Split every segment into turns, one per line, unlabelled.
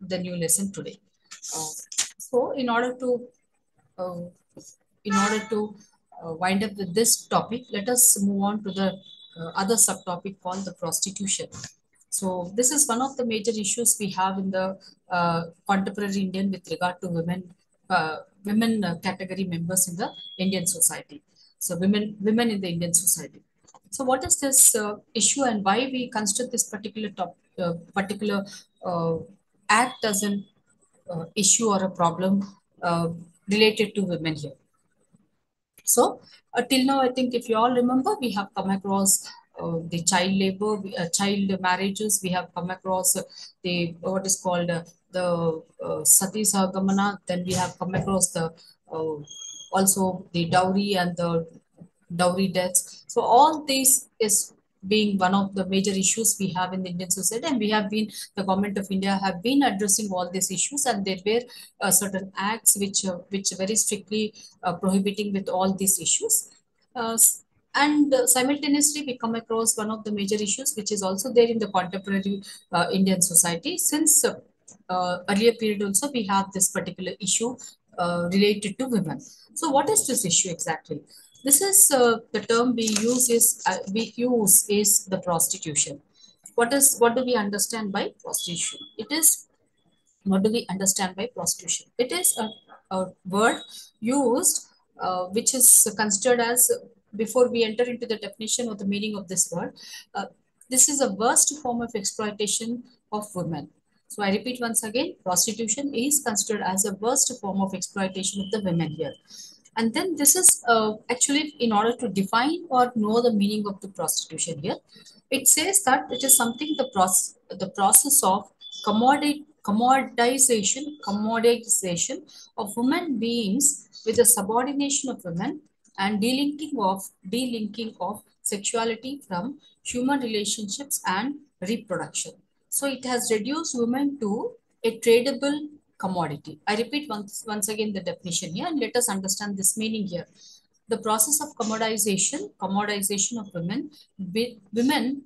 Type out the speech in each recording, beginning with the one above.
the new lesson today. So uh, in order to wind up with this topic, let us move on to the other subtopic called the prostitution. So this is one of the major issues we have in the contemporary Indian with regard to women category members in the Indian society. So women in the Indian society. So what is this issue and why we consider this particular uh, act as an issue or a problem uh, related to women here? So till now, I think if you all remember, we have come across the child labor, child marriages. We have come across the what is called the sati sagamana. Then we have come across the also the dowry and the dowry deaths. So all this is being one of the major issues we have in the Indian society, and we have been the government of India have been addressing all these issues, and there were certain acts which very strictly prohibiting with all these issues. Uh, and simultaneously, we come across one of the major issues which is also there in the contemporary Indian society. Since earlier period also, we have this particular issue related to women. So, what is this issue exactly? This is the term we use is the prostitution. What do we understand by prostitution? It is what do we understand by prostitution? It is a word used which is considered as, before we enter into the definition or the meaning of this word, uh, this is a worst form of exploitation of women. So I repeat once again, prostitution is considered as a worst form of exploitation of the women here. And then this is actually in order to define or know the meaning of the prostitution here, it says that it is something the process of commoditization of human beings with the subordination of women and delinking of sexuality from human relationships and reproduction. So it has reduced women to a tradable commodity. I repeat once again the definition here, and let us understand this meaning here. The process of commodization of women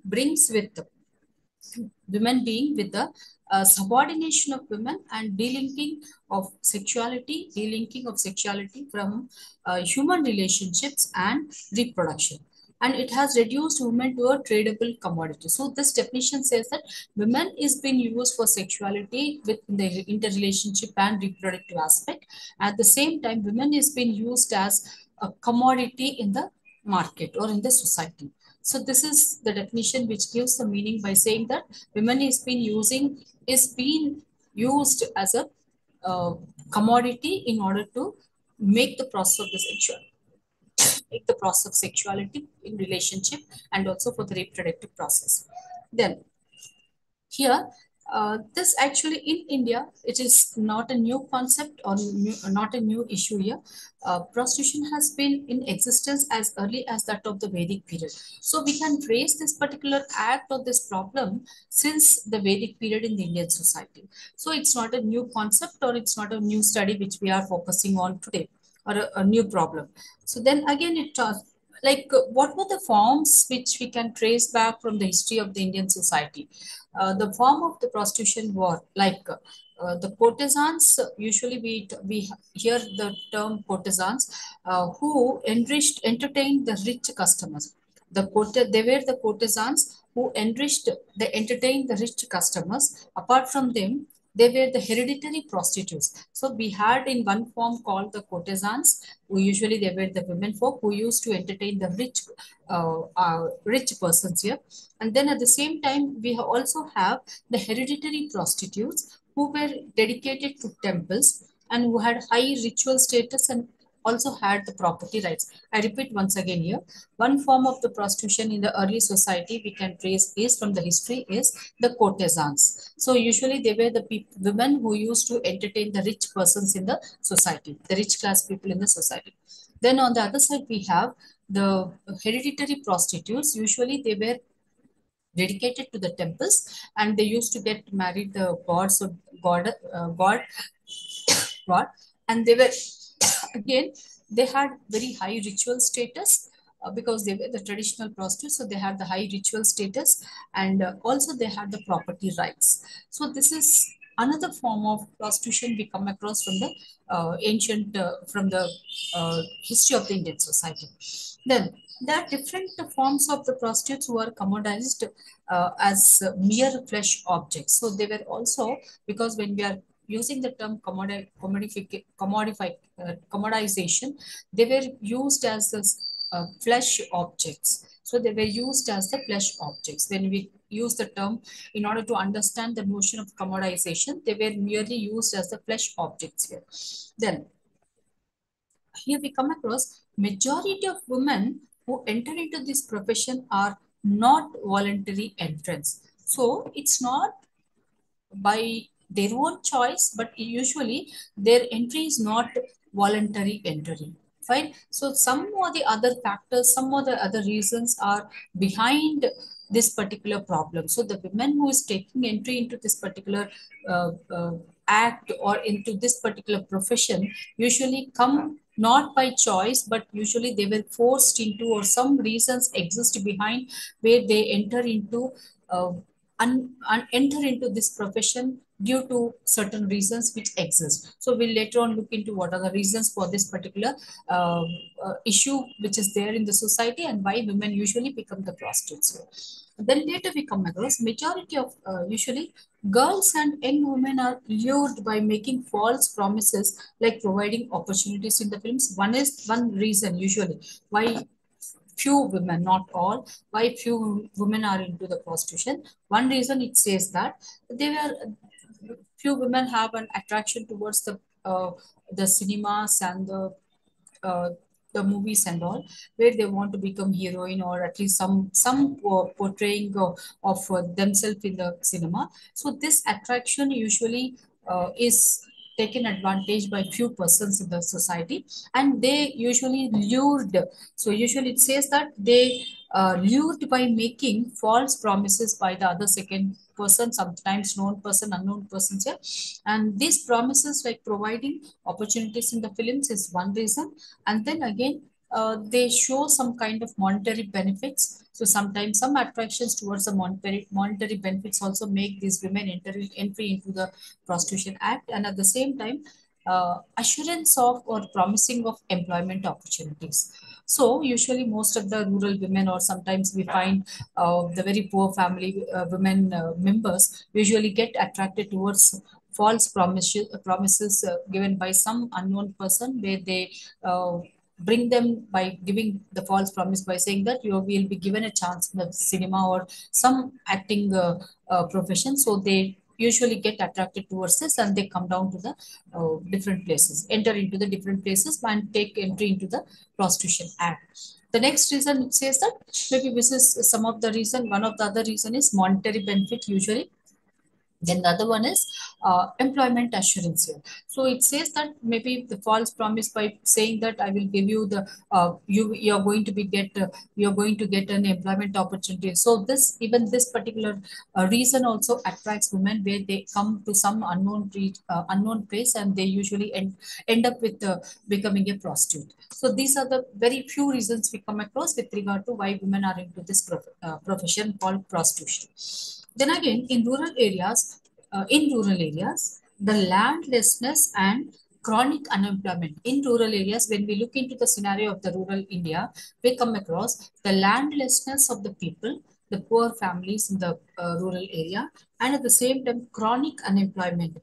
brings with women being with the subordination of women and delinking of sexuality from human relationships and reproduction. And it has reduced women to a tradable commodity. So this definition says that women is being used for sexuality within the interrelationship and reproductive aspect. At the same time, women is being used as a commodity in the market or in the society. So this is the definition which gives the meaning by saying that women is being used as a commodity in order to make the process of the sexuality in relationship and also for the reproductive process. Then here, this actually in India, it is not a new concept or not a new issue here. Prostitution has been in existence as early as that of the Vedic period. So we can trace this particular act or this problem since the Vedic period in the Indian society. So it's not a new concept or it's not a new study which we are focusing on today or a new problem. So then again, what were the forms which we can trace back from the history of the Indian society? The form of the prostitution were like the courtesans. Usually, we hear the term courtesans who entertained the rich customers. They were the courtesans who they entertained the rich customers. Apart from them, they were the hereditary prostitutes. So we had in one form called the courtesans, who usually they were the women folk who used to entertain the rich persons here. And then at the same time, we also have the hereditary prostitutes who were dedicated to temples and who had high ritual status and also had the property rights. I repeat once again here, one form of the prostitution in the early society we can trace is from the history is the courtesans. So usually they were the women who used to entertain the rich persons in the society, the rich class people in the society. Then on the other side, we have the hereditary prostitutes. Usually they were dedicated to the temples and they used to get married the gods or god, and they were again they had very high ritual status because they were the traditional prostitutes, so they had the high ritual status and also they had the property rights. So this is another form of prostitution we come across from the ancient, from the history of the Indian society. Then there are different forms of the prostitutes who are commodized as mere flesh objects. So they were also, because when we are using the term commodization, they were used as the flesh objects. So they were used as the flesh objects. When we use the term in order to understand the notion of commodization, they were merely used as the flesh objects here. Then here we come across majority of women who enter into this profession are not voluntary entrants. So it's not by their own choice, but usually their entry is not voluntary entry. Fine. So some or the other factors, some of the other reasons are behind this particular problem. So the women who is taking entry into this particular act or into this particular profession usually come not by choice, but usually they were forced into, or some reasons exist behind where they enter into uh, enter into this profession due to certain reasons which exist. So we'll later on look into what are the reasons for this particular issue which is there in the society and why women usually become the prostitutes. Then later we come across majority of usually girls and young women are lured by making false promises like providing opportunities in the films. One reason usually why few women, not all, why few women are into the prostitution. One reason it says that they were few women have an attraction towards the cinemas and uh, the movies and all, where they want to become heroine or at least some portraying of themselves in the cinema. So this attraction usually is taken advantage by few persons in the society, and they usually lured. So usually it says that they lured by making false promises by the other second person, sometimes known person, unknown persons here. And these promises like providing opportunities in the films is one reason. And then again, they show some kind of monetary benefits. So sometimes some attractions towards the monetary benefits also make these women entry into the Prostitution Act. And at the same time, assurance of or promising of employment opportunities. So usually most of the rural women, or sometimes we find the very poor family women members usually get attracted towards false promises given by some unknown person, where they bring them by giving the false promise by saying that you will be given a chance in the cinema or some acting profession. So they usually get attracted towards this, and they come down to the different places, enter into the different places and take entry into the Prostitution Act. The next reason it says that maybe this is some of the reason. One of the other reason is monetary benefit usually. Then the other one is employment assurance here. So it says that maybe the false promise by saying that I will give you the you're going to be get you're going to get an employment opportunity. So this, even this particular reason also attracts women, where they come to some unknown place, and they usually end up with becoming a prostitute. So these are the very few reasons we come across with regard to why women are into this profession called prostitution. Then again, in rural areas, the landlessness and chronic unemployment. In rural areas, when we look into the scenario of the rural India, we come across the landlessness of the people, the poor families in the rural area, and at the same time, chronic unemployment.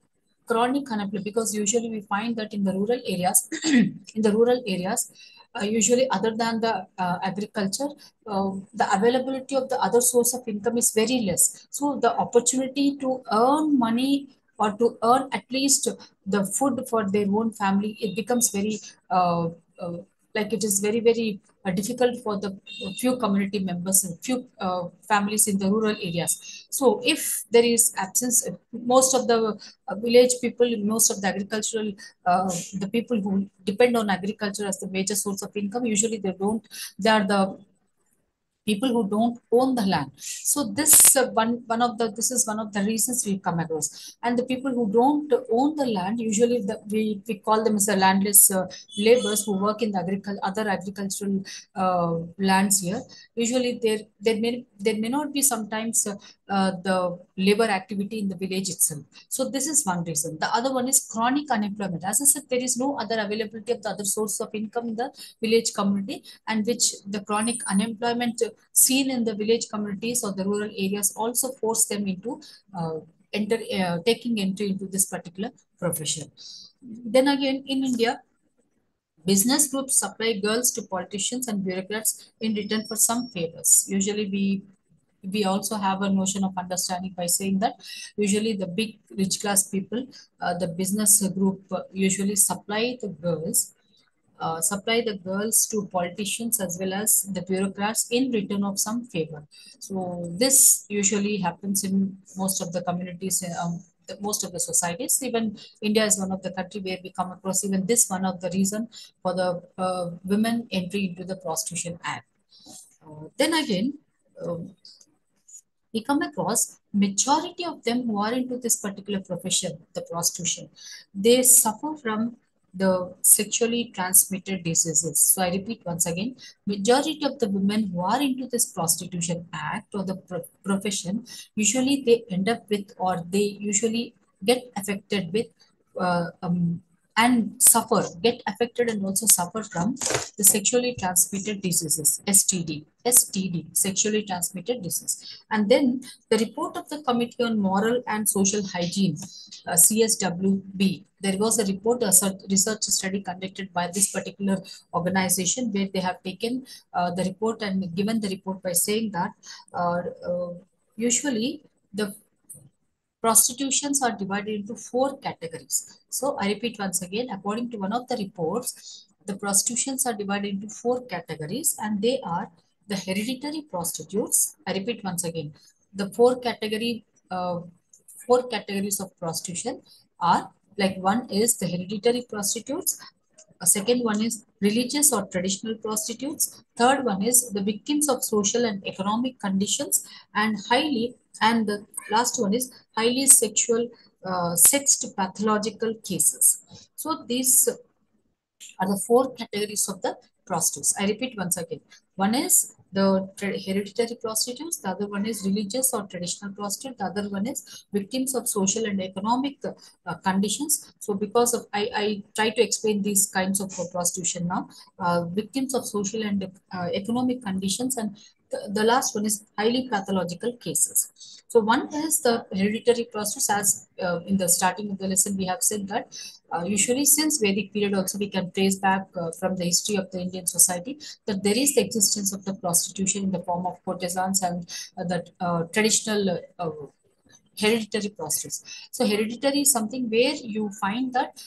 Chronic unemployment, because usually we find that in the rural areas, in the rural areas, usually other than the agriculture, the availability of the other source of income is very less. So the opportunity to earn money or to earn at least the food for their own family, it becomes very uh, like it is very very difficult for the few community members and few families in the rural areas. So if there is absence, most of the village people, most of the agricultural the people who depend on agriculture as the major source of income, usually they are the people who don't own the land. So this one of the this is one of the reasons we come across. And the people who don't own the land, usually we call them as the landless laborers who work in the other agricultural lands here. Usually there may not be sometimes the labor activity in the village itself. So this is one reason. The other one is chronic unemployment. As I said, there is no other availability of the other source of income in the village community, and which the chronic unemployment seen in the village communities or the rural areas also force them into taking entry into this particular profession. Then again, in India, business groups supply girls to politicians and bureaucrats in return for some favors. Usually, we also have a notion of understanding by saying that usually the big rich class people, the business group usually supply the girls to politicians as well as the bureaucrats in return of some favor. So this usually happens in most of the communities, most of the societies. Even India is one of the country where we come across even this one of the reason for the women entry into the Prostitution Act. Then again, um, we come across majority of them who are into this particular profession, the prostitution, they suffer from the sexually transmitted diseases. So I repeat once again, majority of the women who are into this prostitution act or the profession, usually they end up with, or they usually get affected with and get affected and also suffer from the sexually transmitted diseases, STD, sexually transmitted disease. And then the report of the Committee on Moral and Social Hygiene, CSWB, there was a report, a research study conducted by this particular organization where they have taken the report and given the report by saying that usually the prostitutions are divided into four categories. So I repeat once again, according to one of the reports, the prostitutions are divided into four categories, and they are the hereditary prostitutes. I repeat once again, the four categories of prostitution are, like, one is the hereditary prostitutes, a second one is religious or traditional prostitutes. Third one is the victims of social and economic conditions, and the last one is highly sexed pathological cases. So these are the four categories of the prostitutes. I repeat once again. One is the hereditary prostitutes, the other one is religious or traditional prostitute, the other one is victims of social and economic conditions. So because of, I try to explain these kinds of prostitution now, victims of social and economic conditions, and the last one is highly pathological cases. So one is the hereditary prostitutes. As in the starting of the lesson, we have said that usually since Vedic period also we can trace back from the history of the Indian society that there is the existence of the prostitution in the form of courtesans and the traditional hereditary prostitutes. So hereditary is something where you find that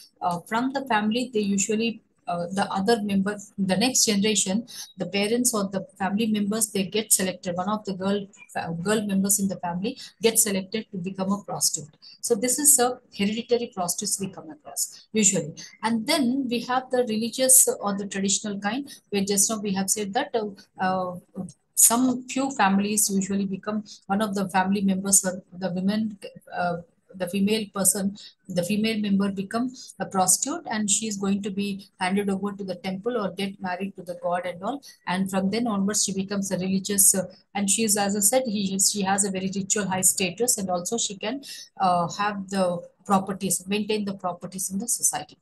from the family they usually the other member, the next generation, the parents or the family members, they get selected. One of the girl members in the family get selected to become a prostitute. So this is a hereditary prostitutes we come across usually. And then we have the religious or the traditional kind, where just now we have said that some few families usually become one of the family members, or the women, the female person, the female member become a prostitute, and she is going to be handed over to the temple or get married to the god and all. And from then onwards she becomes a religious, and she is, as I said, she has a very ritual high status, and also she can have the properties, maintain the properties in the society.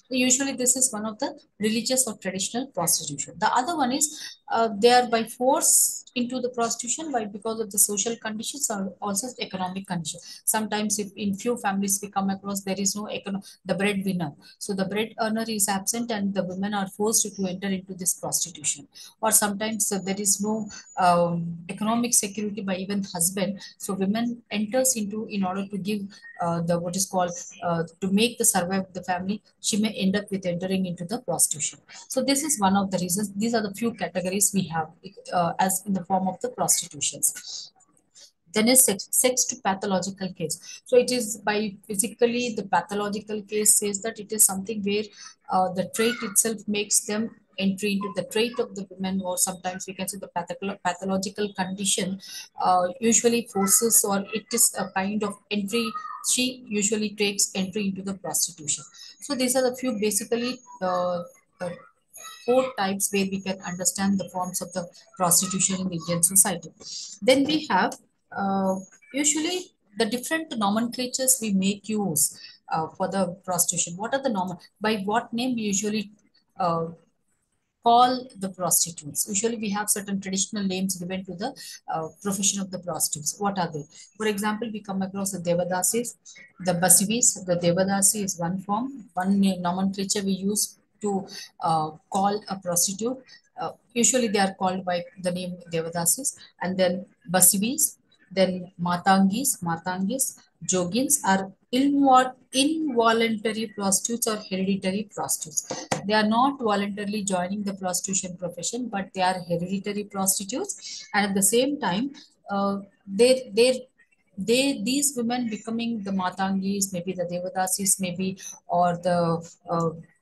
Usually this is one of the religious or traditional prostitution. The other one is they are by force into the prostitution by because of the social conditions or also economic conditions. Sometimes if in few families we come across there is no the breadwinner, so the bread earner is absent and the women are forced to enter into this prostitution. Or sometimes there is no economic security by even husband, so women enters into, in order to give the what is called to make the survive the family, she may end up with entering into the prostitution. So this is one of the reasons. These are the few categories we have as in the form of the prostitutions. Then is sex to pathological case. So it is by physically, the pathological case says that it is something where the trait itself makes them entry into the trait of the women, or sometimes we can say the pathological condition usually forces, or it is a kind of entry. She usually takes entry into the prostitution. So these are the few basically uh, four types where we can understand the forms of the prostitution in the Indian society. Then we have usually the different nomenclatures we make use for the prostitution. What are the normal? By what name we usually uh, call the prostitutes? Usually, we have certain traditional names given to the profession of the prostitutes. What are they? For example, we come across the Devadasis, the Basivis. The Devadasi is one form, one nomenclature we use to call a prostitute. Usually, they are called by the name Devadasis, and then Basivis, then Matangis, Jogins are involuntary prostitutes or hereditary prostitutes. They are not voluntarily joining the prostitution profession, but they are hereditary prostitutes, and at the same time, these women becoming the matangis, maybe the devadasis, maybe, or the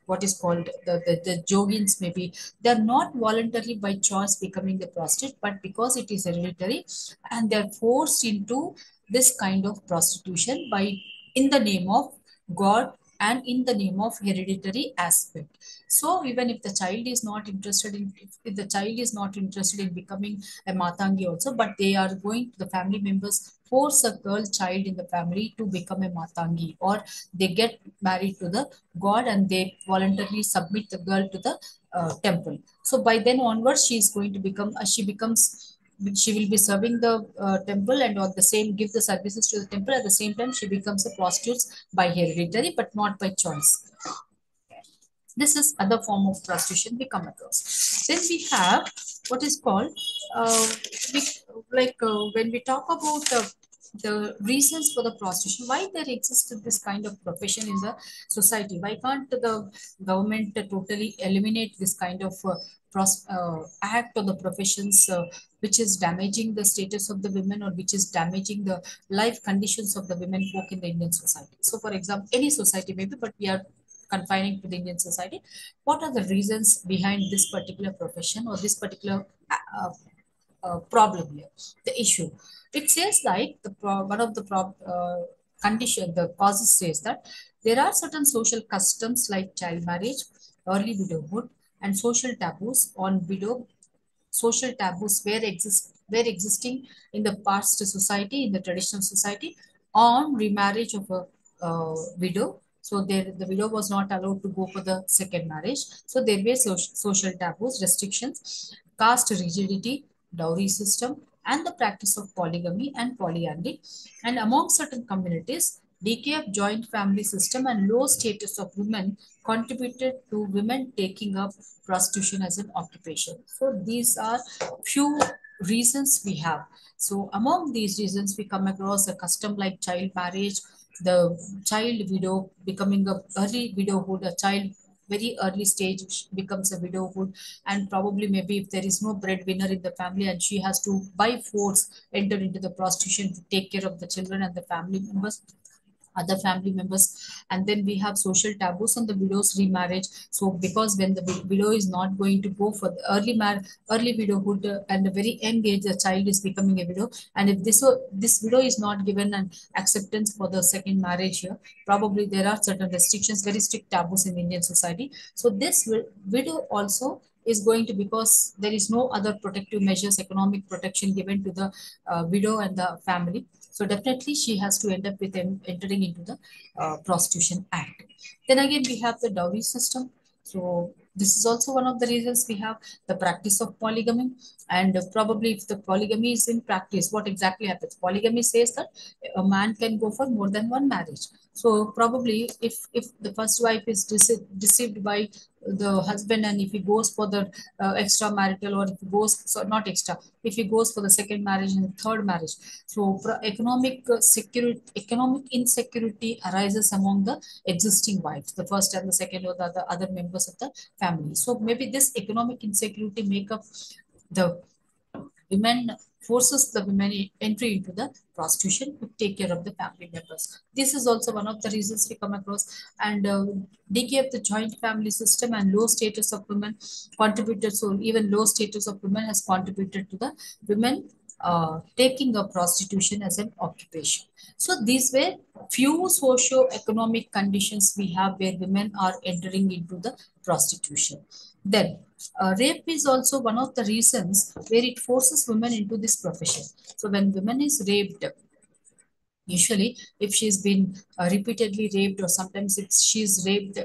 what is called the jogins, maybe they are not voluntarily by choice becoming the prostitute, but because it is hereditary, and they are forced into this kind of prostitution by in the name of God and in the name of hereditary aspect. So even if the child is not interested in, if the child is not interested in becoming a matangi also, but they are going, the family members force a girl child in the family to become a matangi, or they get married to the god and they voluntarily submit the girl to the temple. So by then onwards, she is going to become, she will be serving the temple, and on the same give the services to the temple. At the same time, she becomes a prostitute by hereditary, but not by choice. This is other form of prostitution we come across. Then we have what is called we, when we talk about the reasons for the prostitution, why there exists this kind of profession in the society. Why can't the government totally eliminate this kind of act or the professions which is damaging the status of the women, or which is damaging the life conditions of the women folk in the Indian society? So, for example, any society maybe, but we are confining to the Indian society. What are the reasons behind this particular profession or this particular problem here? The issue. It says like one of the condition, the causes says that there are certain social customs like child marriage, early widowhood, and social taboos were existing in the past society, in the traditional society, on remarriage of a widow. So there, the widow was not allowed to go for the second marriage. So there were social taboos, restrictions, caste rigidity, dowry system, and the practice of polygamy and polyandry. And among certain communities, decay of joint family system and low status of women contributed to women taking up prostitution as an occupation. So these are few reasons we have. So among these reasons, we come across a custom like child marriage, the child widow becoming a early widowhood, a child very early stage becomes a widowhood, and probably maybe if there is no breadwinner in the family and she has to by force enter into the prostitution to take care of the children and the family members, other family members. And then we have social taboos on the widow's remarriage. So because when the widow is not going to go for the early widowhood, and a very young age the child is becoming a widow, and if this widow is not given an acceptance for the second marriage here, probably there are certain restrictions, very strict taboos in Indian society. So this widow also is going to, because there is no other protective measures, economic protection given to the widow and the family, so definitely she has to end up with entering into the Prostitution Act. Then again, we have the dowry system. So this is also one of the reasons we have the practice of polygamy. And probably if the polygamy is in practice, what exactly happens? Polygamy says that a man can go for more than one marriage. So probably if the first wife is deceived by the husband, and if he goes for the extramarital, or if he goes, so not extra, if he goes for the second marriage and third marriage, so economic insecurity arises among the existing wives, the first and the second, or the other members of the family. So maybe this economic insecurity make up the women forces the women entry into the prostitution to take care of the family members. This is also one of the reasons we come across. And decay of the joint family system and low status of women contributed. So even low status of women has contributed to the women taking up prostitution as an occupation. So these were few socio-economic conditions we have where women are entering into the prostitution. Then rape is also one of the reasons where it forces women into this profession. So when women is raped, usually if she's been repeatedly raped, or sometimes if she's raped,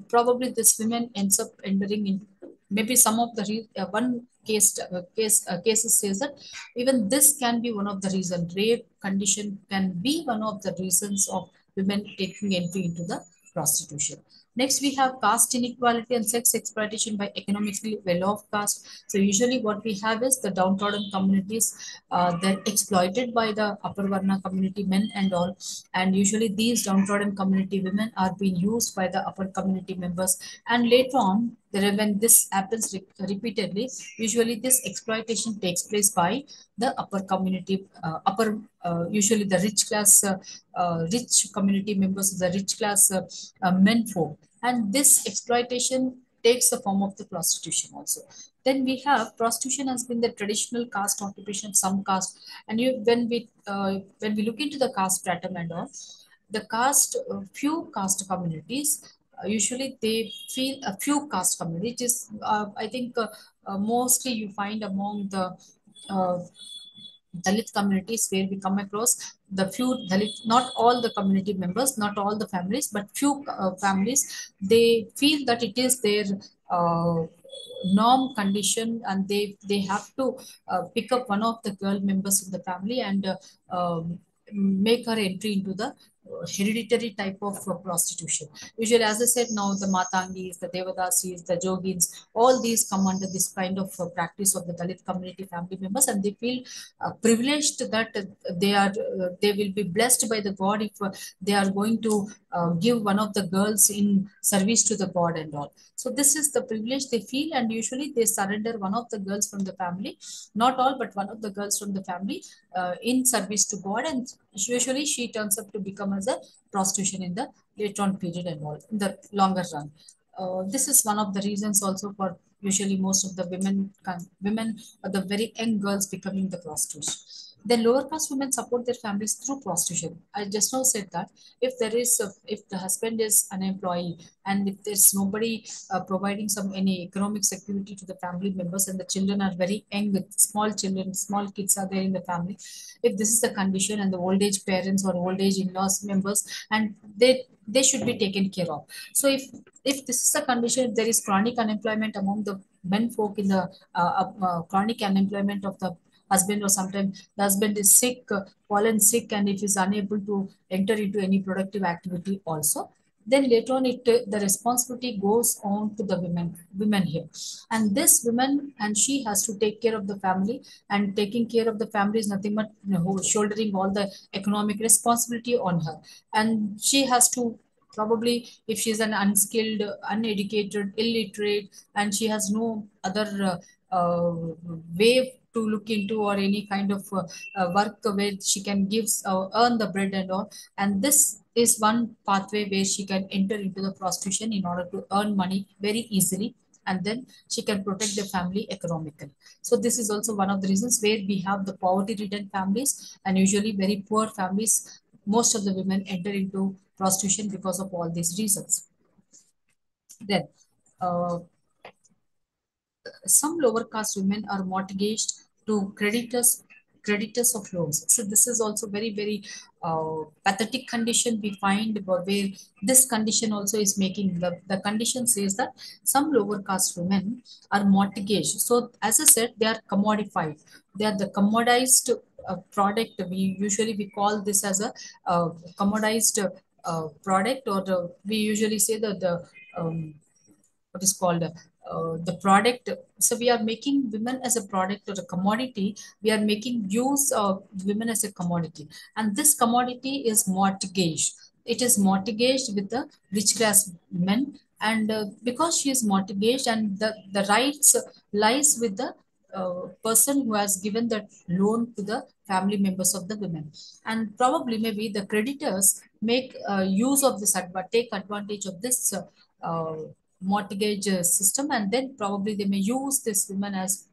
probably this woman ends up entering in, maybe some of the one cases says that even this can be one of the reason. Rape condition can be one of the reasons of women taking entry into the prostitution. Next, we have caste inequality and sex exploitation by economically well-off caste. So usually what we have is the downtrodden communities, they're exploited by the upper Varna community men and all. And usually these downtrodden community women are being used by the upper community members. And later on, when this happens repeatedly, usually this exploitation takes place by the upper community, usually the rich community members, the rich class men folk. And this exploitation takes the form of the prostitution also. Then we have prostitution has been the traditional caste occupation of some caste. And when we look into the caste pattern and all, the caste few caste communities, usually they feel a few caste communities. I think mostly you find among the uh, Dalit communities where we come across the few Dalit, not all the community members, not all the families, but few families, they feel that it is their uh, norm condition, and they have to pick up one of the girl members in the family and make her entry into the hereditary type of prostitution. Usually, as I said, now the Matangis, the Devadasis, the Jogins, all these come under this kind of practice of the Dalit community family members, and they feel privileged that they will be blessed by the God if they are going to give one of the girls in service to the God and all. So this is the privilege they feel, and usually they surrender one of the girls from the family, not all, but one of the girls from the family in service to God, and usually she turns up to become as a prostitution in the later on period and all in the longer run. This is one of the reasons also for usually most of the women or the very young girls becoming the prostitutes. The lower caste women support their families through prostitution. I just now said that if the husband is an employee, and if there's nobody providing some any economic security to the family members, and the children are very young, with small children, small kids are there in the family, if this is the condition, and the old age parents or old age in-laws members, and they should be taken care of. So if this is the condition, there is chronic unemployment among the men folk in the chronic unemployment of the husband, or sometimes the husband is sick, fallen sick, and if is unable to enter into any productive activity also, then later on the responsibility goes on to the women here. And this woman, and she has to take care of the family, and taking care of the family is nothing but shouldering all the economic responsibility on her. And she has to, probably if she's an unskilled, uneducated, illiterate, and she has no other way to look into, or any kind of work where she can give earn the bread and all. And this is one pathway where she can enter into the prostitution in order to earn money very easily, and then she can protect the family economically. So this is also one of the reasons where we have the poverty ridden families, and usually very poor families, most of the women enter into prostitution because of all these reasons. Then some lower caste women are mortgaged to creditors of loans. So this is also very pathetic condition we find, where this condition also is making the condition says that some lower caste women are mortgaged. So as I said, they are commodified. They are the commodized product. We call this as a commodized product, or we usually say that the what is called the product. So we are making women as a product or a commodity. We are making use of women as a commodity, and this commodity is mortgaged. It is mortgaged with the rich class men, and because she is mortgaged, and the rights lies with the person who has given that loan to the family members of the women. And probably maybe the creditors make use of this, take advantage of this mortgage system, and then probably they may use this woman as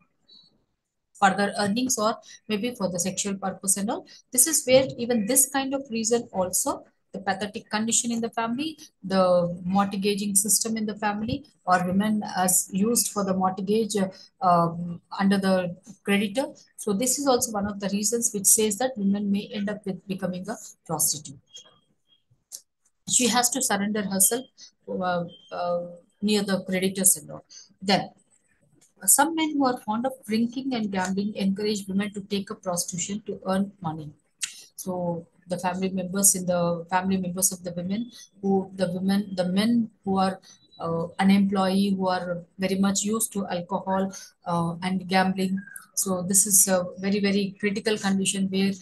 further earnings or maybe for the sexual purpose and all. This is where even this kind of reason also, the pathetic condition in the family, the mortgaging system in the family, or women as used for the mortgage under the creditor. So this is also one of the reasons which says that women may end up with becoming a prostitute. She has to surrender herself uh, uh, near the creditors and all. Then some men who are fond of drinking and gambling encourage women to take up prostitution to earn money. So the family members of the women, the men who are unemployed, who are very much used to alcohol and gambling. So this is a very, very critical condition where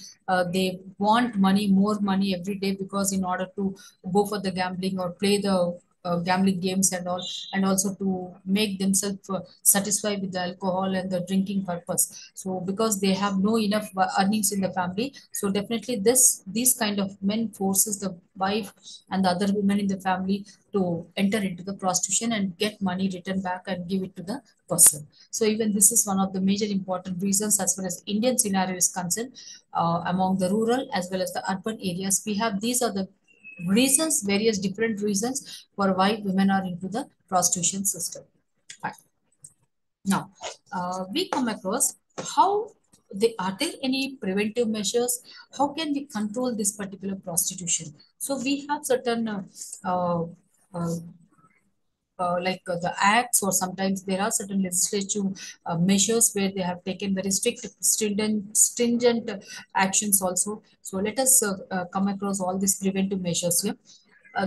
they want money, more money every day, because in order to go for the gambling or play the gambling games and all, and also to make themselves satisfied with the alcohol and the drinking purpose. So because they have no enough earnings in the family, so definitely these kind of men forces the wife and the other women in the family to enter into the prostitution and get money returned back and give it to the person. So even this is one of the major important reasons as far as Indian scenario is concerned. Among the rural as well as the urban areas, we have these are the reasons, various different reasons for why women are into the prostitution system. Fine. Now, we come across how are there any preventive measures? How can we control this particular prostitution? So we have certain uh, uh, the acts, or sometimes there are certain legislative measures where they have taken very stringent actions also. So let us come across all these preventive measures here.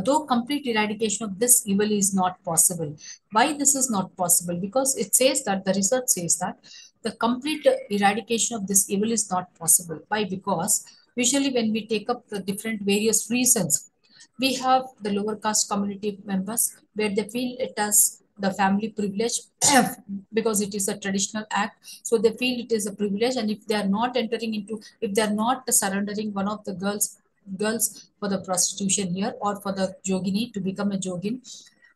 Though complete eradication of this evil is not possible. Why this is not possible? Because it says that the research says that the complete eradication of this evil is not possible. Why? Because usually when we take up the different various reasons, we have the lower caste community members where they feel it as the family privilege because it is a traditional act. So they feel it is a privilege, and if they are not entering into, if they are not surrendering one of the girls for the prostitution here, or for the jogini to become a jogin,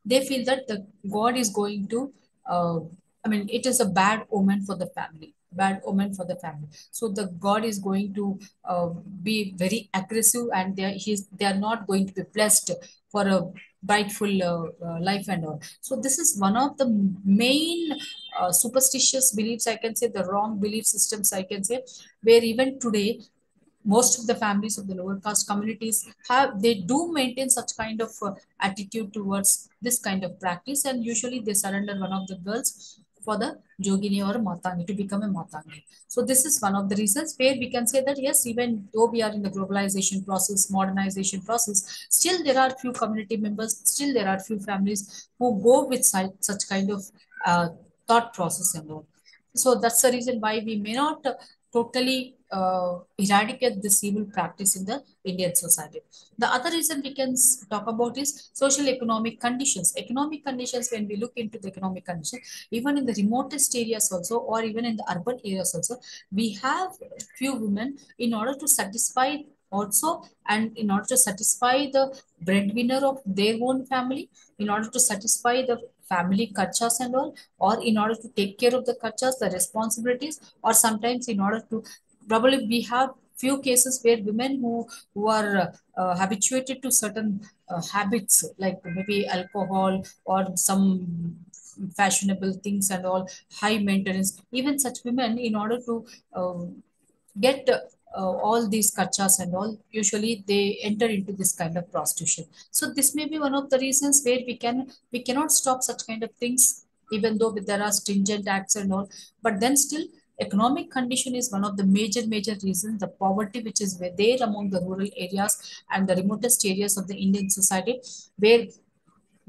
they feel that the god is going to uh, it is a bad omen for the family, bad omen for the family. So the god is going to be very aggressive, and they are not going to be blessed for a brightful life and all. So this is one of the main superstitious beliefs, I can say, the wrong belief systems, I can say, where even today most of the families of the lower caste communities they do maintain such kind of attitude towards this kind of practice, and usually they surrender one of the girls for the jogini or matangi to become a matangi. So this is one of the reasons where we can say that yes, even though we are in the globalization process, modernization process, still there are few community members, still there are few families who go with such kind of thought process and all. So that's the reason why we may not totally eradicate this evil practice in the Indian society. The other reason we can talk about is social economic conditions. Economic conditions, when we look into the economic conditions, even in the remotest areas also, or even in the urban areas also, we have few women in order to satisfy also, and in order to satisfy the breadwinner of their own family, in order to satisfy the family kachas and all, or in order to take care of the kachas, the responsibilities, or sometimes in order to, probably we have few cases where women who are habituated to certain habits, like maybe alcohol or some fashionable things and all, high maintenance, even such women, in order to get all these kachas and all, usually they enter into this kind of prostitution. So this may be one of the reasons where we cannot stop such kind of things, even though there are stringent acts and all. But then still, economic condition is one of the major reasons, the poverty which is there among the rural areas and the remotest areas of the Indian society, where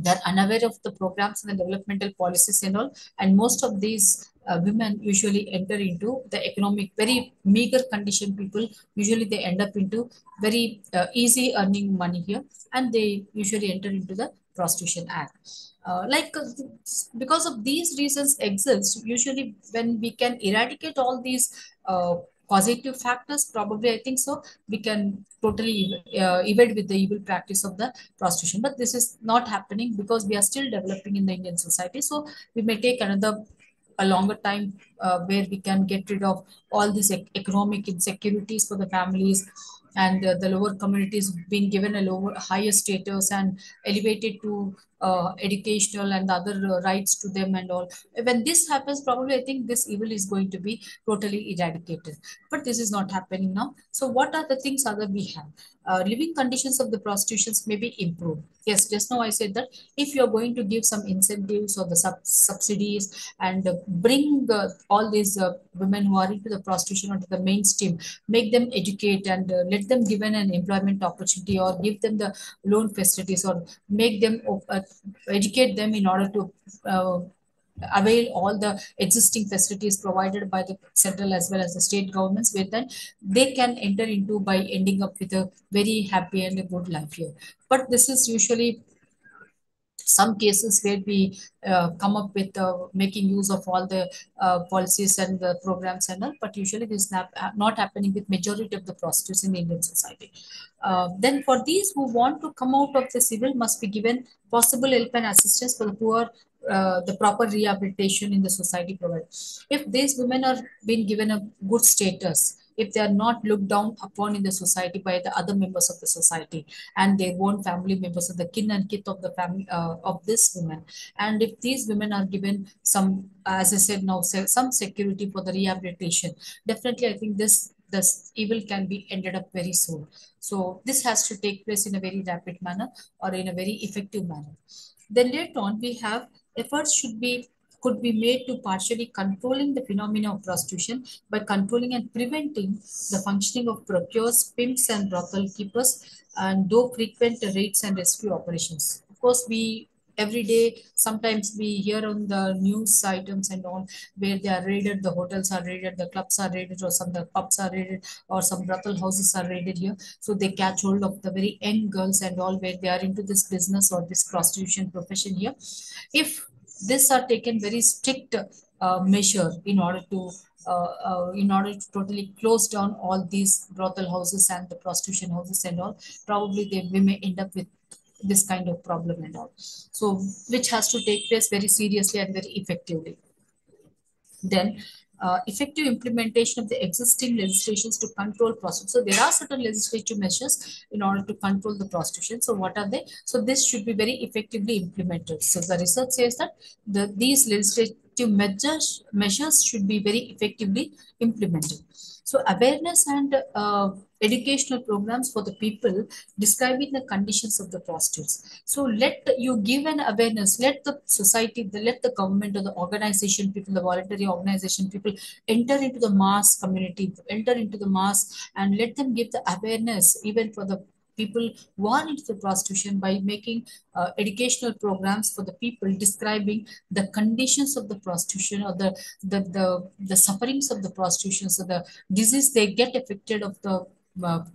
they're unaware of the programs and the developmental policies and all, and most of these women usually enter into the economic very meager condition people. Usually they end up into very easy earning money here, and they usually enter into the prostitution act. Because of these reasons exist, usually when we can eradicate all these causative factors, probably I think so we can totally evade with the evil practice of the prostitution. But this is not happening because we are still developing in the Indian society. So we may take another a longer time where we can get rid of all these economic insecurities for the families, and the lower communities being given a lower higher status and elevated to educational and other rights to them and all. When this happens, probably I think this evil is going to be totally eradicated. But this is not happening now. So what are the things other we have? Living conditions of the prostitutions may be improved. Yes, just now I said that if you're going to give some incentives or the subsidies and bring all these women who are into the prostitution onto the mainstream, make them educate and let them given an employment opportunity, or give them the loan facilities, or make them educate them in order to avail all the existing facilities provided by the central as well as the state governments, where then they can enter into by ending up with a very happy and a good life here. But this is usually some cases where we come up with making use of all the policies and the programs and all, but usually this is not happening with majority of the prostitutes in the Indian society. Then for these who want to come out of the civil must be given possible help and assistance for the poor, the proper rehabilitation in the society provided. If these women are being given a good status, if they are not looked down upon in the society by the other members of the society and their own family members of the kin and kith of the family of this woman, and if these women are given some, as I said now, some security for the rehabilitation, definitely I think this evil can be ended up very soon. So this has to take place in a very rapid manner or in a very effective manner. Then later on, we have efforts could be made to partially controlling the phenomena of prostitution by controlling and preventing the functioning of procures, pimps, and brothel keepers, and though frequent raids and rescue operations. Of course, we every day sometimes we hear on the news items and all where they are raided, the hotels are raided, the clubs are raided, or some the pubs are raided, or some brothel houses are raided here. So they catch hold of the very young girls and all where they are into this business or this prostitution profession here. If this are taken very strict measure in order to totally close down all these brothel houses and the prostitution houses and all, probably we may end up with this kind of problem and all. So which has to take place very seriously and very effectively. Then effective implementation of the existing legislations to control prostitution. So there are certain legislative measures in order to control the prostitution. So what are they? So this should be very effectively implemented. So the research says that these legislative measures should be very effectively implemented. So awareness and educational programs for the people describing the conditions of the prostitutes. So let you give an awareness, let the society, let the government or the organization people, the voluntary organization people enter into the mass community, enter into the mass, and let them give the awareness even for the people who are into the prostitution by making educational programs for the people describing the conditions of the prostitution, or the sufferings of the prostitution, so the disease they get affected of the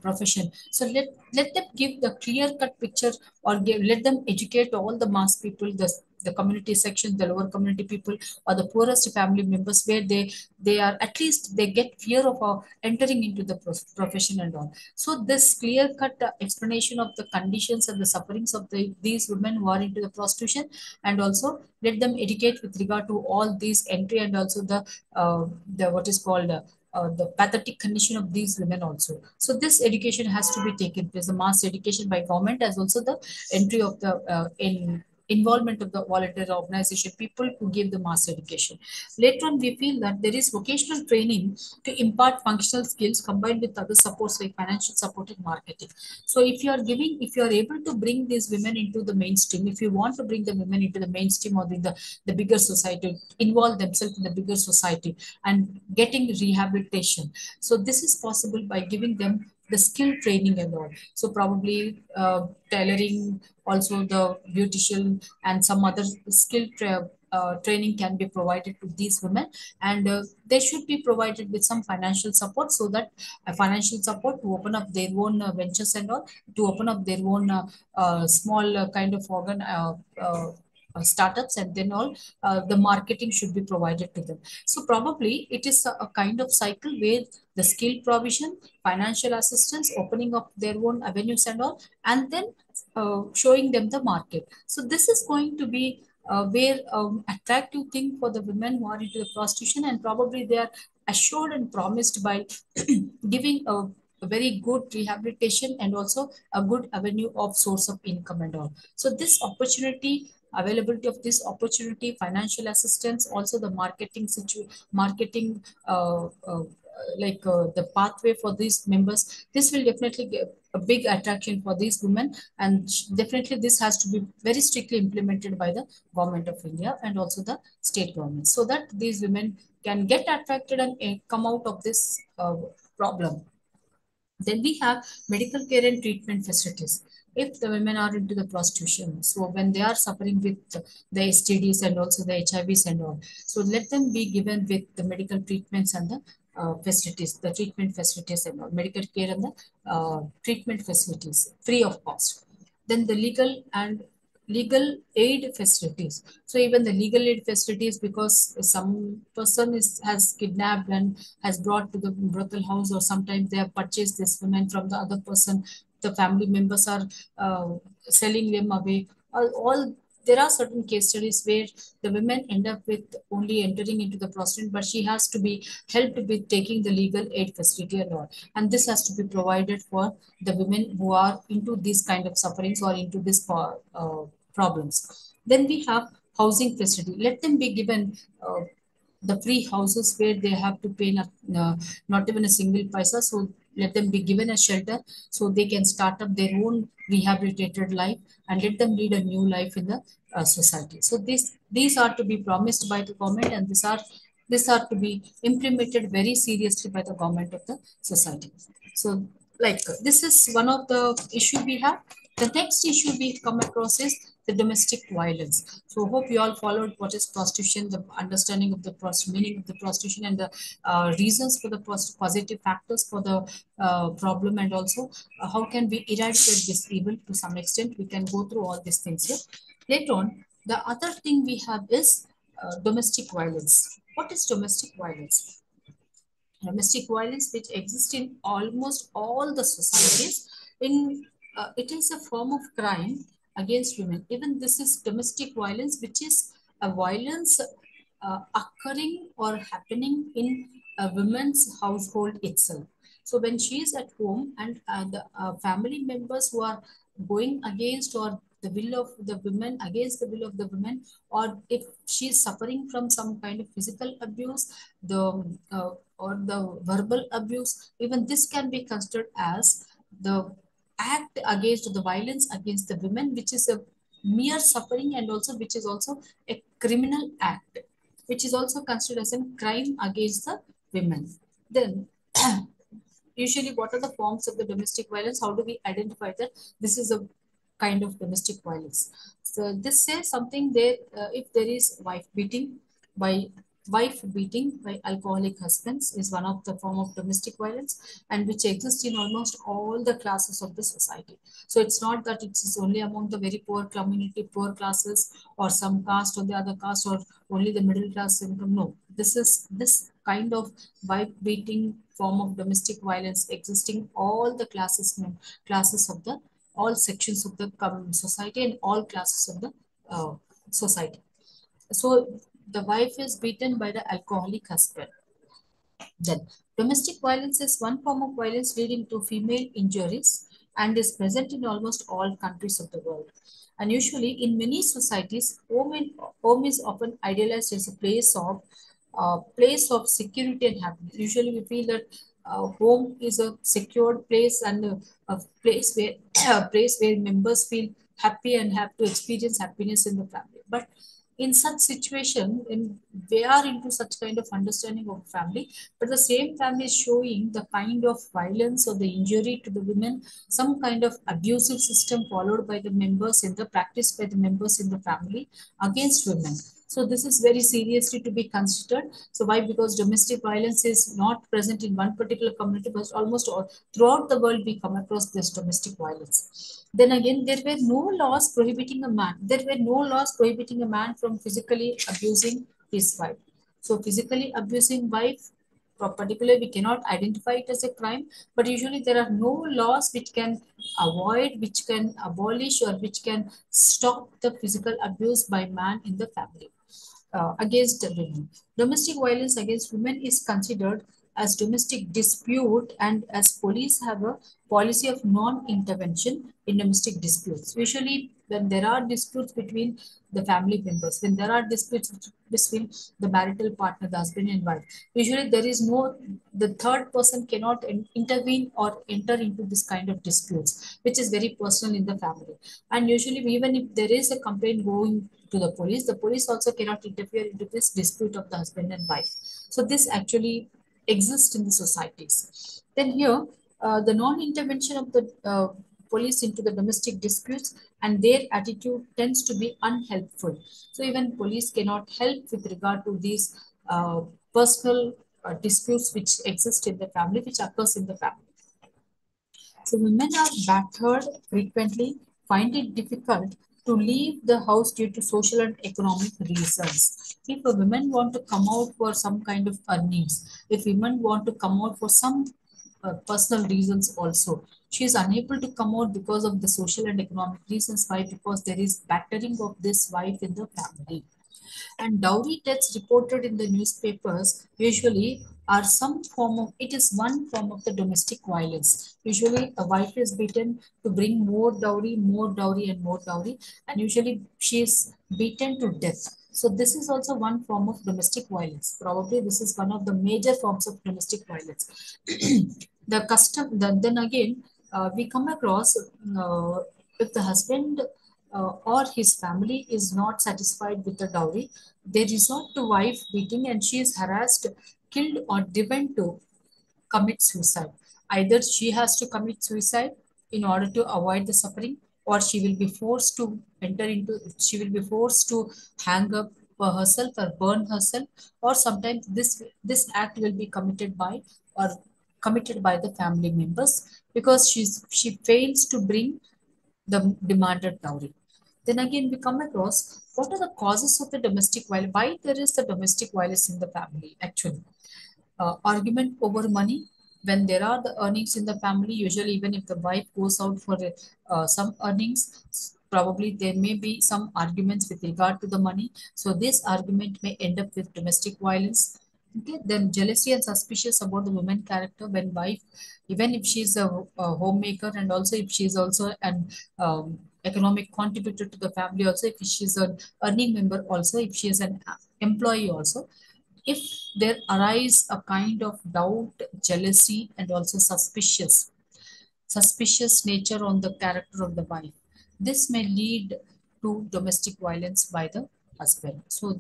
profession. So let them give the clear cut picture, or let them educate all the mass people, the community section, the lower community people, or the poorest family members, where they are at least they get fear of entering into the profession and all. So this clear cut explanation of the conditions and the sufferings of these women who are into the prostitution, and also let them educate with regard to all these entry and also the what is called the pathetic condition of these women also. So this education has to be taken place, the mass education by government, as also the entry of the involvement of the voluntary organization people who give the mass education. Later on, we feel that there is vocational training to impart functional skills combined with other supports like financial support and marketing. So if you are able to bring these women into the mainstream, if you want to bring the women into the mainstream or the bigger society, involve themselves in the bigger society and getting rehabilitation. So this is possible by giving them the skill training and all. So probably tailoring, also the beautician and some other training can be provided to these women, and they should be provided with some financial support, so that financial support to open up their own ventures and all, to open up their own small kind of startups, and then all the marketing should be provided to them. So probably it is a kind of cycle where the skill provision, financial assistance, opening up their own avenues and all, and then showing them the market. So this is going to be where attractive thing for the women who are into the prostitution, and probably they are assured and promised by giving a very good rehabilitation and also a good avenue of source of income and all. So this opportunity, availability of this opportunity, financial assistance, also the marketing the pathway for these members, this will definitely give a big attraction for these women, and definitely this has to be very strictly implemented by the government of India and also the state government, so that these women can get attracted and come out of this problem. Then we have medical care and treatment facilities. If the women are into the prostitution, so when they are suffering with the STDs and also the HIVs and all, so let them be given with the medical treatments and the facilities, the treatment facilities and all, medical care and the treatment facilities free of cost. Then the legal aid facilities. So even the legal aid facilities, because some person has kidnapped and has brought to the brothel house, or sometimes they have purchased this woman from the other person, the family members are uh, selling them away. All there are certain case studies where the women end up with only entering into the prostitution, but she has to be helped with taking the legal aid facility and all. And this has to be provided for the women who are into these kind of sufferings or into this problems. Then we have housing facility. Let them be given the free houses where they have to pay not even a single paisa. So let them be given a shelter so they can start up their own rehabilitated life and let them lead a new life in the society. So these are to be promised by the government, and these are to be implemented very seriously by the government of the society. So like this is one of the issue we have. The next issue we come across is the domestic violence. So hope you all followed what is prostitution, the understanding of the meaning of the prostitution, and the reasons for the positive factors for the problem, and also how can we eradicate this evil to some extent. We can go through all these things here. Later on, the other thing we have is domestic violence. What is domestic violence? Domestic violence which exists in almost all the societies. In it is a form of crime against women. Even this is domestic violence, which is a violence occurring or happening in a woman's household itself. So when she is at home and the family members who are going against, or the will of the women, against the will of the women, or if she is suffering from some kind of physical abuse, the or the verbal abuse, even this can be considered as the act against the violence against the women, which is a mere suffering, and also which is also a criminal act, which is also considered as a crime against the women. Then usually what are the forms of the domestic violence? How do we identify that this is a kind of domestic violence? So this says something there. If there is by wife beating by alcoholic husbands is one of the form of domestic violence, and which exists in almost all the classes of the society. So it's not that it is only among the very poor community, poor classes, or some caste or the other caste, or only the middle class income. No, this kind of wife beating form of domestic violence existing all the classes of the all sections of the society and all classes of the society. So the wife is beaten by the alcoholic husband. Then domestic violence is one form of violence leading to female injuries and is present in almost all countries of the world. And usually in many societies, home is often idealized as a place of security and happiness. Usually we feel that home is a secured place and a place where a place where members feel happy and have to experience happiness in the family. But in such situation, in they are into such kind of understanding of family, but the same family is showing the kind of violence or the injury to the women, some kind of abusive system followed by the members in the practice by the members in the family against women. So this is very seriously to be considered. So why? Because domestic violence is not present in one particular community, but almost all throughout the world we come across this domestic violence. Then again, there were no laws prohibiting a man. There were no laws prohibiting a man from physically abusing his wife. So physically abusing wife, particularly we cannot identify it as a crime, but usually there are no laws which can avoid, which can abolish, or which can stop the physical abuse by man in the family against women. Domestic violence against women is considered as domestic dispute, and as police have a policy of non-intervention in domestic disputes. Usually, when there are disputes between the family members, when there are disputes between the marital partner, the husband and wife, usually there is no, the third person cannot intervene or enter into this kind of disputes, which is very personal in the family. And usually, even if there is a complaint going to the police also cannot interfere into this dispute of the husband and wife. So this actually exists in the societies. Then here, the non-intervention of the police into the domestic disputes, and their attitude tends to be unhelpful. So even police cannot help with regard to these personal disputes which exist in the family, which occurs in the family. So women are battered frequently, find it difficult to leave the house due to social and economic reasons. If a women want to come out for some kind of earnings, if women want to come out for some personal reasons also, she is unable to come out because of the social and economic reasons. Why? Because there is battering of this wife in the family. And dowry deaths reported in the newspapers usually are some form of, it is one form of the domestic violence. Usually a wife is beaten to bring more dowry and more dowry, and usually she is beaten to death. So this is also one form of domestic violence. Probably this is one of the major forms of domestic violence. The custom, then again, we come across if the husband or his family is not satisfied with the dowry, they resort to wife beating, and she is harassed, killed, or driven to commit suicide. Either she has to commit suicide in order to avoid the suffering, or she will be forced to she will be forced to hang up for herself or burn herself, or sometimes this act will be committed by or committed by the family members because she fails to bring the demanded dowry. Then again, we come across what are the causes of the domestic violence, why there is the domestic violence in the family actually. Argument over money. When there are the earnings in the family, usually even if the wife goes out for some earnings, probably there may be some arguments with regard to the money. So this argument may end up with domestic violence. Okay, then jealousy and suspicious about the woman character when wife, even if she's a homemaker, and also if she's also an economic contributor to the family, also if she's an earning member, also if she is an employee also, if there arise a kind of doubt, jealousy, and also suspicious nature on the character of the wife, this may lead to domestic violence by the husband. So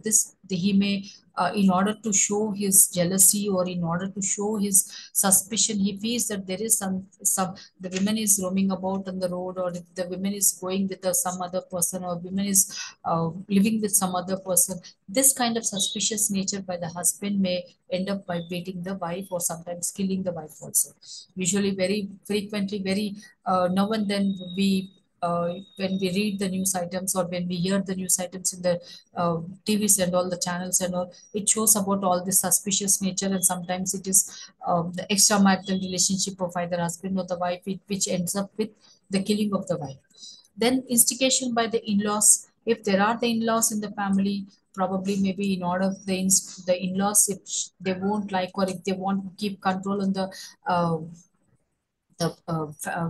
he may, in order to show his jealousy or in order to show his suspicion, he feels that there is some the woman is roaming about on the road, or if the woman is going with some other person, or woman is living with some other person. This kind of suspicious nature by the husband may end up by beating the wife or sometimes killing the wife also. Usually, very frequently, very now and then when we read the news items or when we hear the news items in the TVs and all the channels and all, it shows about all this suspicious nature, and sometimes it is the extramarital relationship of either husband or the wife, which ends up with the killing of the wife. Then instigation by the in-laws. If there are the in-laws in the family, probably maybe in order the in-laws, if they won't like, or if they want to keep control on uh, the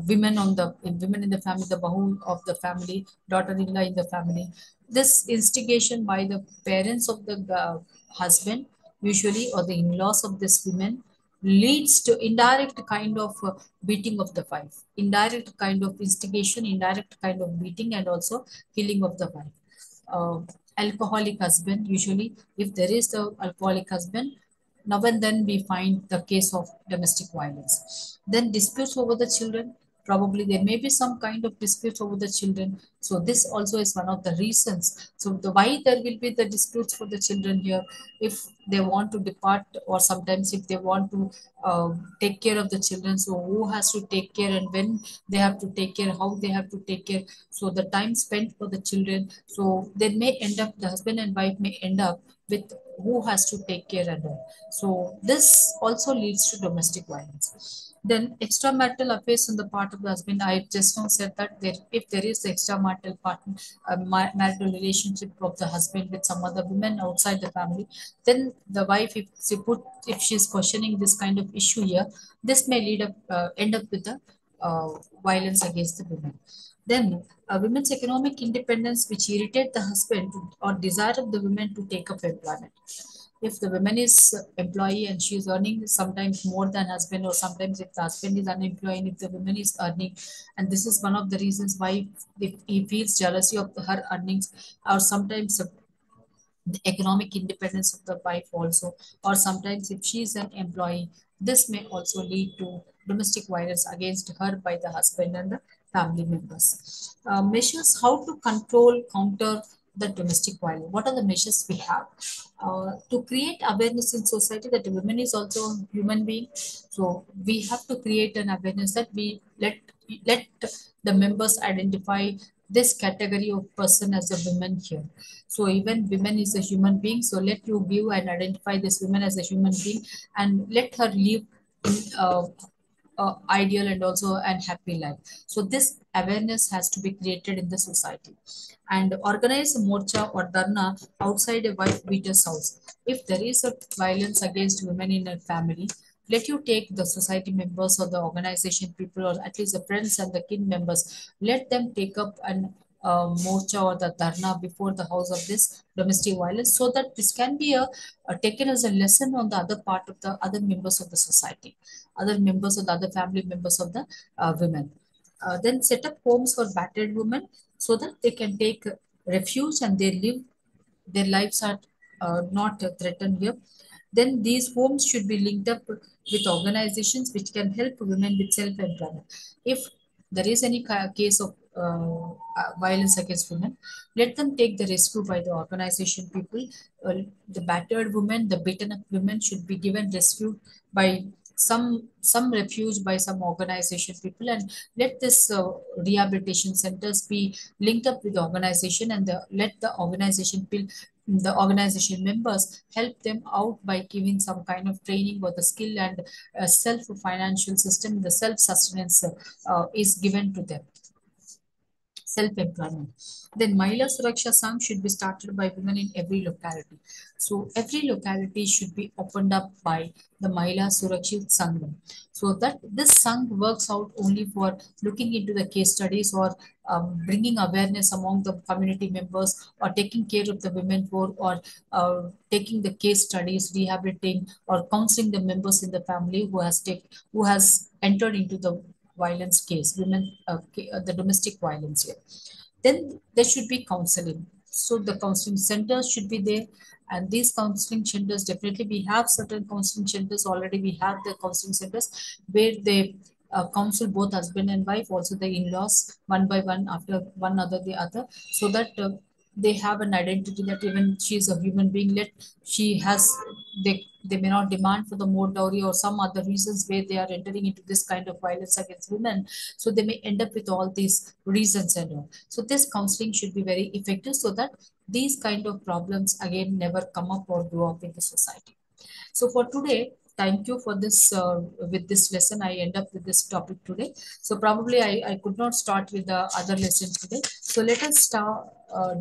women on the women in the family, the bahu of the family, daughter-in-law in the family. This instigation by the parents of the husband, usually, or the in-laws of this women, leads to indirect kind of beating of the wife, indirect kind of instigation, indirect kind of beating, and also killing of the wife. Uh, alcoholic husband. Usually, if there is the alcoholic husband, now and then we find the case of domestic violence. Then disputes over the children. Probably there may be some kind of disputes over the children. So this also is one of the reasons. So the why there will be the disputes for the children here, if they want to depart, or sometimes if they want to take care of the children. So who has to take care, and when they have to take care, how they have to take care. So the time spent for the children. So they may end up, the husband and wife may end up with who has to take care and all. So this also leads to domestic violence. Then extramarital affairs on the part of the husband. I just now said that there, if there is the extramarital partner, marital relationship of the husband with some other women outside the family, then the wife, if she's questioning this kind of issue here, this may end up with the violence against the women. Then women's economic independence, which irritate the husband or desire of the women to take up employment. If the woman is employee and she is earning sometimes more than husband, or sometimes if the husband is unemployed, if the woman is earning, and this is one of the reasons why if he feels jealousy of her earnings, or sometimes the economic independence of the wife also, or sometimes if she is an employee, this may also lead to domestic violence against her by the husband and the family members. Measures how to control, counter the domestic violence. What are the measures we have? To create awareness in society that a woman is also a human being. So we have to create an awareness that we let the members identify this category of person as a woman here. So even women is a human being. So let you view and identify this woman as a human being, and let her live in ideal and also an happy life. So this awareness has to be created in the society. And organize a morcha or dharna outside a wife beater's house. If there is a violence against women in a family, let you take the society members or the organization people, or at least the friends and the kin members, let them take up an morcha or the dharna before the house of this domestic violence, so that this can be taken as a lesson on the other part of the other members of the society, other members of the other family members of the women. Then set up homes for battered women, so that they can take refuge and they live, their lives are not threatened here. Then these homes should be linked up with organizations which can help women with self-employment. If there is any case of violence against women, let them take the rescue by the organization people. The battered women, the beaten up women should be given rescue by some refuge by some organization people, and let this rehabilitation centers be linked up with the organization, and let the organization members help them out by giving some kind of training or the skill, and self financial system, the self sustenance is given to them, self-employment. Then Mahila Suraksha Sangh should be started by women in every locality. So every locality should be opened up by the Mahila Surakshit Sangh. So that this Sangh works out only for looking into the case studies, or bringing awareness among the community members, or taking care of the women for, or taking the case studies, rehabilitating or counseling the members in the family who has entered into the violence case, the domestic violence here. Then there should be counseling. So the counseling centers should be there, and these counseling centers, definitely we have certain counseling centers already. We have the counseling centers where they counsel both husband and wife, also the in-laws, one by one, after one other the other, so that they have an identity that even she is a human being. Let she has they may not demand for the more dowry or some other reasons where they are entering into this kind of violence against women. So they may end up with all these reasons and all. So this counseling should be very effective, so that these kind of problems again never come up or grow up in the society. So for today, thank you for this. With this lesson, I end up with this topic today. So probably I could not start with the other lesson today. So let us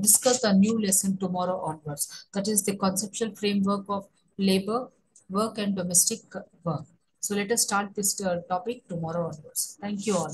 discuss the new lesson tomorrow onwards. That is the conceptual framework of labor, work and domestic work. So let us start this topic tomorrow onwards. Thank you all.